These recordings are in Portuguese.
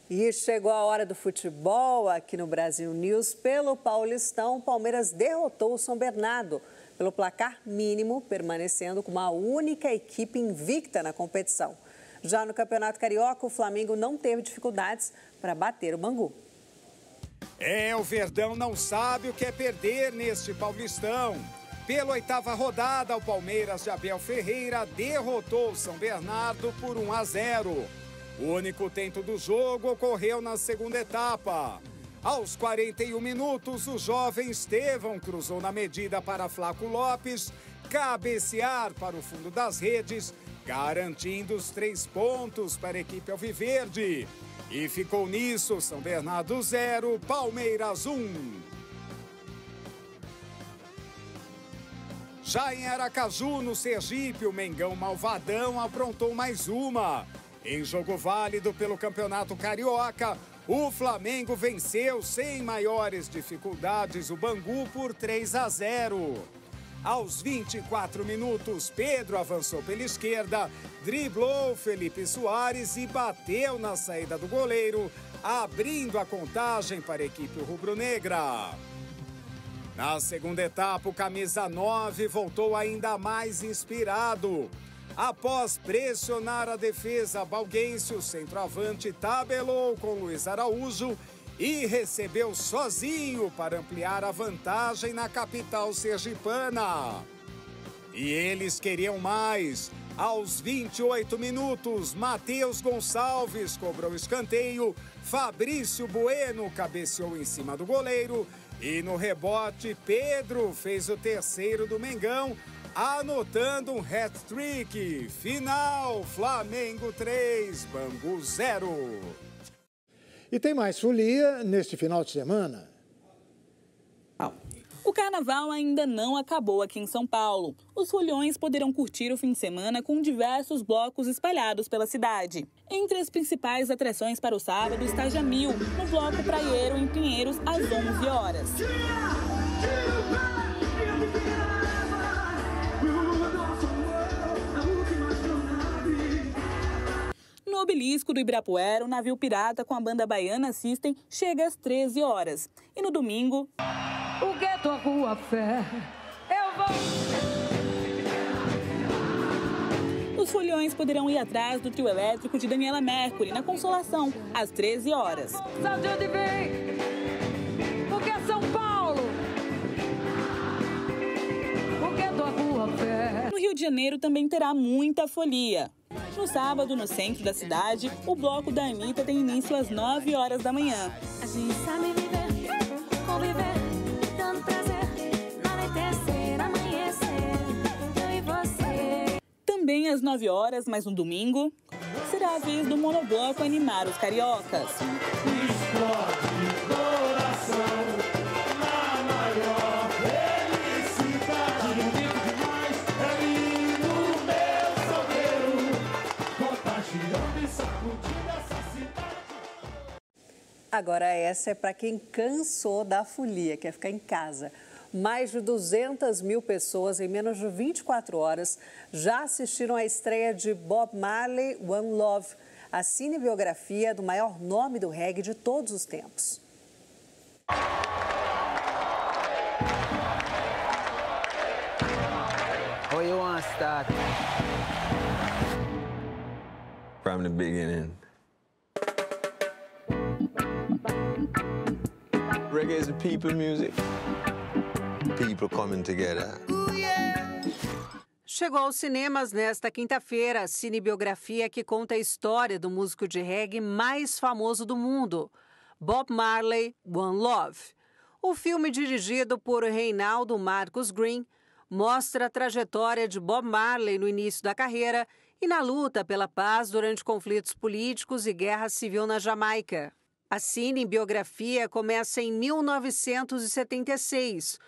E chegou a hora do futebol aqui no Brasil News. Pelo Paulistão, o Palmeiras derrotou o São Bernardo pelo placar mínimo, permanecendo como a única equipe invicta na competição. Já no Campeonato Carioca, o Flamengo não teve dificuldades para bater o Bangu. O Verdão não sabe o que é perder neste Paulistão. Pela 8ª rodada, o Palmeiras de Abel Ferreira derrotou o São Bernardo por 1-0. O único tento do jogo ocorreu na segunda etapa. Aos 41 minutos, o jovem Estevão cruzou na medida para Flaco Lopes cabecear para o fundo das redes, garantindo os 3 pontos para a equipe alviverde. E ficou nisso, São Bernardo 0, Palmeiras 1. Já em Aracaju, no Sergipe, o Mengão Malvadão aprontou mais uma. Em jogo válido pelo Campeonato Carioca, o Flamengo venceu sem maiores dificuldades o Bangu por 3-0. Aos 24 minutos, Pedro avançou pela esquerda, driblou Felipe Soares e bateu na saída do goleiro, abrindo a contagem para a equipe rubro-negra. Na segunda etapa, o camisa 9 voltou ainda mais inspirado. Após pressionar a defesa balguense, o centroavante tabelou com Luiz Araújo e recebeu sozinho para ampliar a vantagem na capital sergipana. E eles queriam mais. Aos 28 minutos, Matheus Gonçalves cobrou escanteio, Fabrício Bueno cabeceou em cima do goleiro e no rebote, Pedro fez o terceiro do Mengão, anotando um hat-trick. Final, Flamengo 3, Bangu 0. E tem mais folia neste final de semana. O carnaval ainda não acabou aqui em São Paulo. Os foliões poderão curtir o fim de semana com diversos blocos espalhados pela cidade. Entre as principais atrações para o sábado está Jamil, no bloco praieiro em Pinheiros, às 11 horas. No Obelisco do Ibirapuera, o navio pirata com a banda baiana System chega às 13 horas. E no domingo... O gueto, a rua, fé, eu vou... Os foliões poderão ir atrás do trio elétrico de Daniela Mercury, na Consolação, às 13 horas. Sabe de onde vem? Porque é São Paulo. O gueto, a rua, fé. No Rio de Janeiro também terá muita folia. No sábado, no centro da cidade, o bloco da Anitta tem início às 9 horas da manhã. A gente sabe viver, conviver, dando prazer, no anoitecer, amanhecer, eu e você. Também às 9 horas, mas no domingo, será a vez do monobloco animar os cariocas. Explode coração na maior felicidade. Bonito demais, é lindo meu salgueiro, contagiando e sacudindo essa cidade. Agora essa é para quem cansou da folia, quer ficar em casa. Mais de 200 mil pessoas em menos de 24 horas já assistiram à estreia de Bob Marley, One Love, a cinebiografia do maior nome do reggae de todos os tempos. Oh, you want to start? From the beginning. Reggae is a people music. People coming together. Chegou aos cinemas nesta quinta-feira a cinebiografia que conta a história do músico de reggae mais famoso do mundo, Bob Marley, One Love. O filme, dirigido por Reinaldo Marcus Green, mostra a trajetória de Bob Marley no início da carreira e na luta pela paz durante conflitos políticos e guerra civil na Jamaica. A cinebiografia começa em 1976,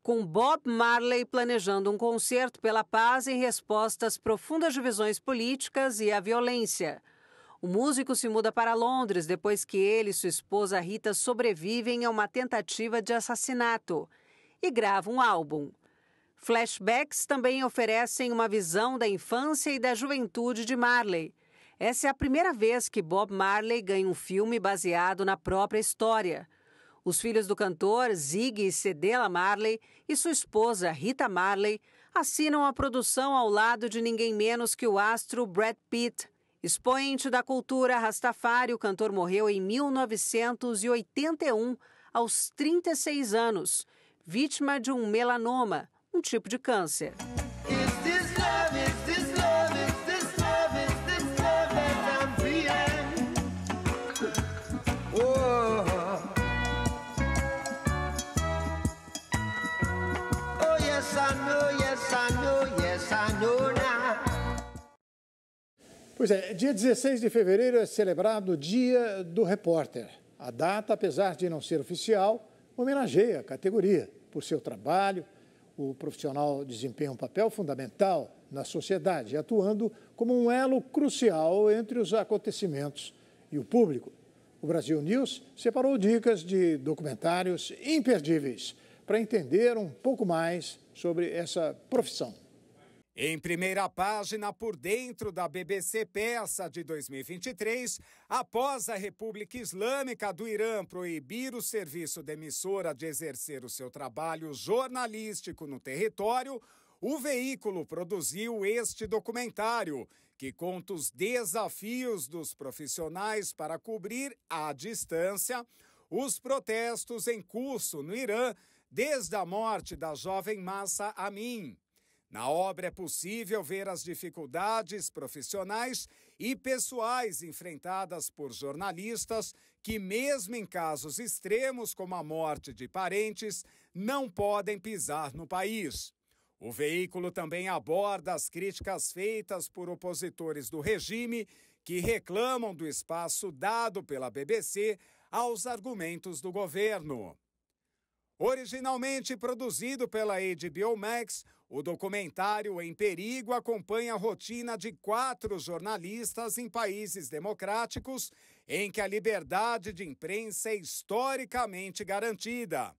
com Bob Marley planejando um concerto pela paz em resposta às profundas divisões políticas e à violência. O músico se muda para Londres depois que ele e sua esposa Rita sobrevivem a uma tentativa de assassinato e grava um álbum. Flashbacks também oferecem uma visão da infância e da juventude de Marley. Essa é a primeira vez que Bob Marley ganha um filme baseado na própria história. Os filhos do cantor, Ziggy e Cedella Marley, e sua esposa, Rita Marley, assinam a produção ao lado de ninguém menos que o astro Brad Pitt. Expoente da cultura Rastafari, o cantor morreu em 1981, aos 36 anos, vítima de um melanoma, um tipo de câncer. Pois é, dia 16 de fevereiro é celebrado o Dia do Repórter. A data, apesar de não ser oficial, homenageia a categoria por seu trabalho. O profissional desempenha um papel fundamental na sociedade, atuando como um elo crucial entre os acontecimentos e o público. O Brasil News separou dicas de documentários imperdíveis para entender um pouco mais sobre essa profissão. Em primeira página, por dentro da BBC Peça de 2023, após a República Islâmica do Irã proibir o serviço de emissora de exercer o seu trabalho jornalístico no território, o veículo produziu este documentário, que conta os desafios dos profissionais para cobrir à distância os protestos em curso no Irã desde a morte da jovem Mahsa Amini. Na obra é possível ver as dificuldades profissionais e pessoais enfrentadas por jornalistas que, mesmo em casos extremos como a morte de parentes, não podem pisar no país. O veículo também aborda as críticas feitas por opositores do regime que reclamam do espaço dado pela BBC aos argumentos do governo. Originalmente produzido pela HBO Max, o documentário Em Perigo acompanha a rotina de 4 jornalistas em países democráticos em que a liberdade de imprensa é historicamente garantida.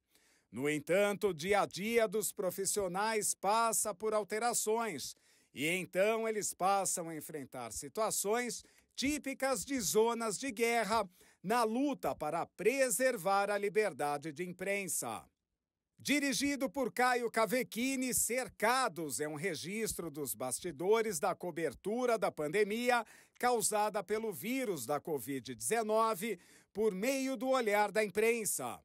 No entanto, o dia a dia dos profissionais passa por alterações e então eles passam a enfrentar situações típicas de zonas de guerra na luta para preservar a liberdade de imprensa. Dirigido por Caio Cavecchini, Cercados é um registro dos bastidores da cobertura da pandemia causada pelo vírus da Covid-19 por meio do olhar da imprensa.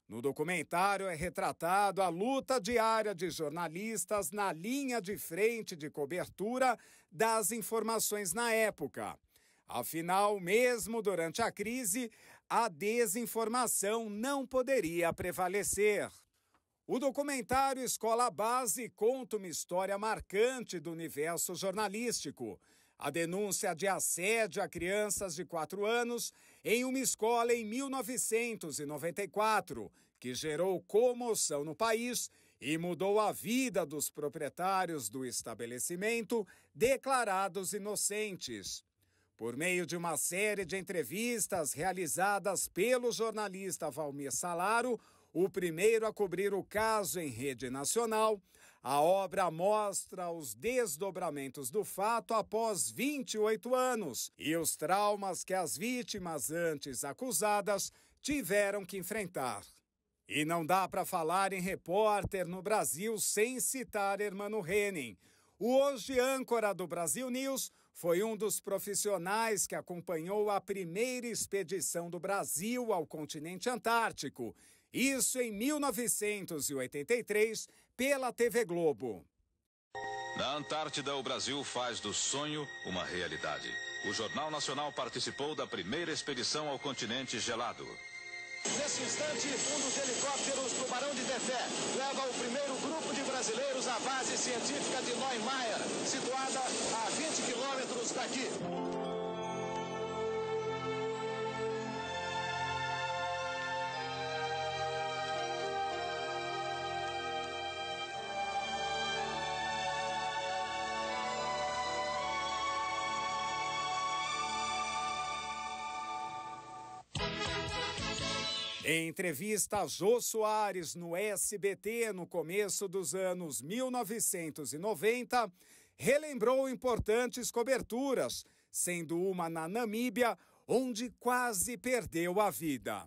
No documentário é retratado a luta diária de jornalistas na linha de frente de cobertura das informações na época. Afinal, mesmo durante a crise, a desinformação não poderia prevalecer. O documentário Escola Base conta uma história marcante do universo jornalístico. A denúncia de assédio a crianças de 4 anos em uma escola em 1994, que gerou comoção no país e mudou a vida dos proprietários do estabelecimento, declarados inocentes. Por meio de uma série de entrevistas realizadas pelo jornalista Valmir Salaro, o primeiro a cobrir o caso em rede nacional, a obra mostra os desdobramentos do fato após 28 anos e os traumas que as vítimas antes acusadas tiveram que enfrentar. E não dá para falar em repórter no Brasil sem citar Hermano Henning. O hoje âncora do Brasil News foi um dos profissionais que acompanhou a primeira expedição do Brasil ao continente antártico. Isso em 1983, pela TV Globo. Na Antártida, o Brasil faz do sonho uma realidade. O Jornal Nacional participou da primeira expedição ao continente gelado. Nesse instante, um dos helicópteros do Barão de Tefé leva o primeiro grupo de brasileiros à base científica de Neumayer, situada a 20 quilômetros daqui. Em entrevista a Jô Soares no SBT no começo dos anos 1990, relembrou importantes coberturas, sendo uma na Namíbia, onde quase perdeu a vida.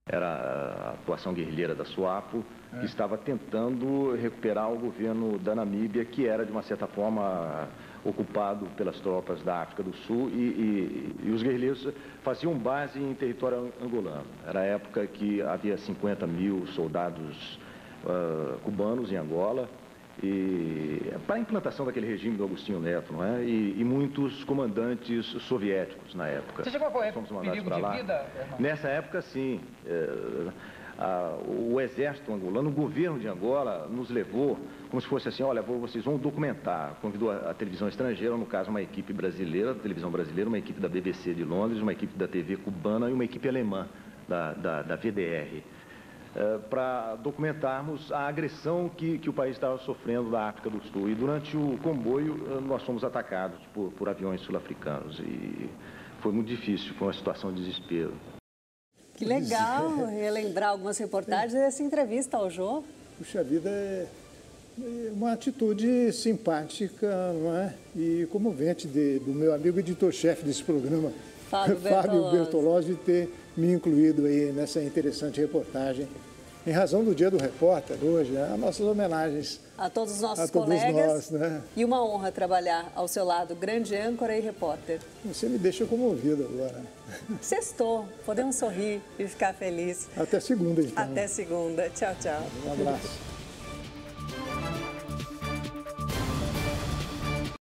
Era a atuação guerrilheira da SWAPO, que estava tentando recuperar o governo da Namíbia, que era, de uma certa forma, ocupado pelas tropas da África do Sul, e os guerrilheiros faziam base em território angolano. Era a época que havia 50 mil soldados cubanos em Angola, e para a implantação daquele regime do Agostinho Neto, não é? E muitos comandantes soviéticos na época. Você chegou a correr perigo de vida? Nessa época, sim. O exército angolano, o governo de Angola, nos levou como se fosse assim: olha, vocês vão documentar. Convidou a televisão estrangeira, no caso uma equipe brasileira, da televisão brasileira, uma equipe da BBC de Londres, uma equipe da TV cubana e uma equipe alemã da VDR. Para documentarmos a agressão que o país estava sofrendo da África do Sul. E durante o comboio nós fomos atacados por aviões sul-africanos e foi muito difícil, foi uma situação de desespero. Que legal relembrar algumas reportagens dessa entrevista ao Jô. Puxa vida, é uma atitude simpática, não é? E comovente do meu amigo editor-chefe desse programa, Fábio Bertolozzi, ter me incluído aí nessa interessante reportagem. Em razão do Dia do Repórter, hoje, as nossas homenagens a todos os nossos colegas. Nós, né? E uma honra trabalhar ao seu lado, grande âncora e repórter. Você me deixa comovido agora. Sextou, podemos sorrir e ficar felizes. Até segunda, então. Até segunda. Tchau, tchau. Um abraço.